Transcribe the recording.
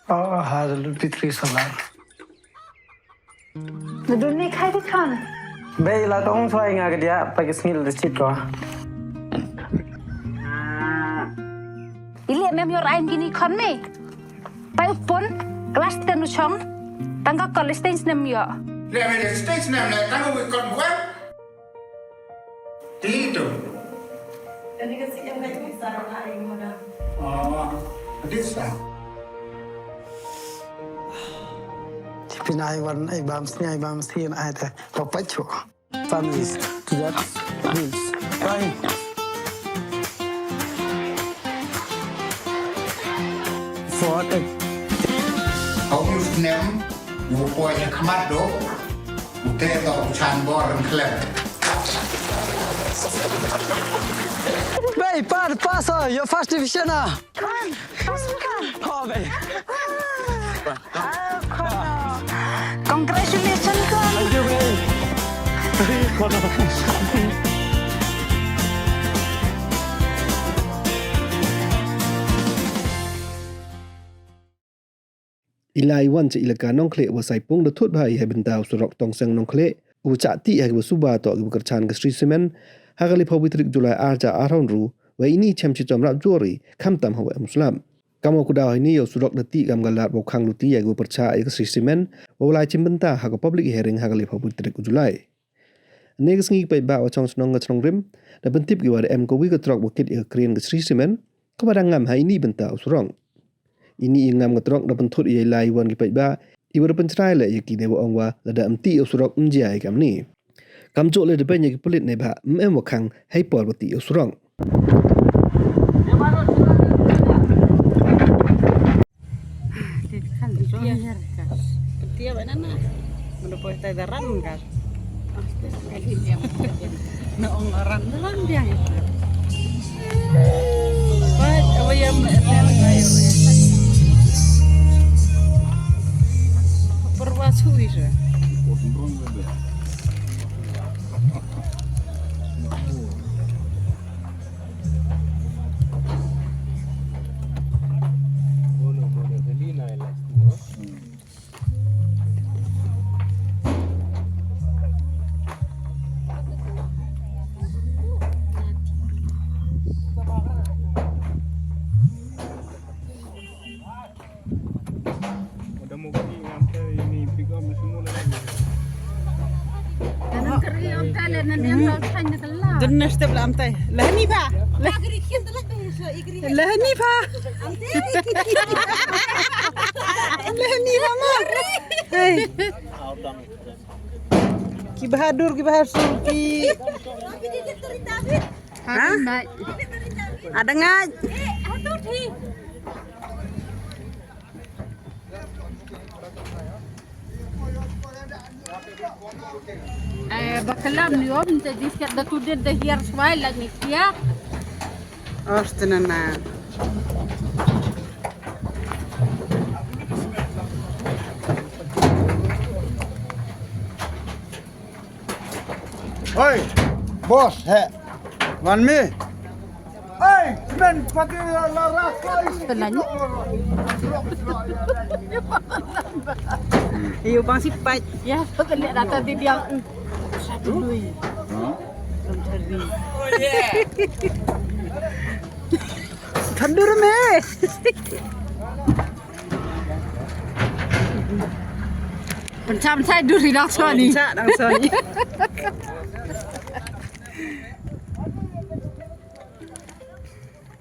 هذا البيتري سولار Dunia kaya di kan? Baiklah kamu soal ingat dia pakai sengil di situ. Ili mem yor ain gini kan me? Pai upon kelas tenu chong, tangga college stage nem yo. Lihat media stage namanya, tanggung ikon bukan? Itu. Jadi kasi yang kayak bisa orang aing modal. Oh, bisa. Pinai warna ibam sih ada papacho. Families, that means fine. For it. Kau mesti nem, buku aja kemat do, udah tau canbor klep. Baik, passa, jag fast division ah. Kan, pasukan. Ha, baik. Congratulations kan. Thank you, baik. Ilai wan cha ilaka nongkle wa sai pung da thut bhai he bentau surok tong sang nongkle u cha ti ha suba to gi kerchan ga sri semen hagali phobitrik julai arja aron ru wa ini chem chi chamra jori kham tam hawa muslim kamo kuda ini yo surok da ti gam galat bo khang luti ya gu percha ga sri semen wa lai chim benta ha ga public hearing hagali phobitrik julai negs ngi pai ba wa chong snong ga chong rim da bentip gi wa em ko wi ga trok bo kit ga krin ga sri semen ko badang ngam ha ini bentau surong ini ingam ngetrok da benthut ye lai wan ki ba ibar pencrai le yaki ne bo ongwa la da amti usurok mjai kam ni kam jo le de pe ki pulit ne ba em wakang hai por bati usurong Kan di sini ya kan. Dia mana na? Mana boleh tak daran kan? Na orang daran dia. Baik, apa yang kayu? Perwasu itu. Dunas te belam tay. Lahni pa. Lahni pa. Lahni pa mo. Hey. Ki Bahadur ki. Ha? Ada ngaj. بكلم اليوم انت دي كده تودي ده هير شوي لانك يا Ostena. Oi, bos, he, wan me. Oi, men, pati la rasa Iyo bang sipat. يا فضل لا تدي ديال Tandur me. Pencam saya duri langsung ni. Cak langsung ni.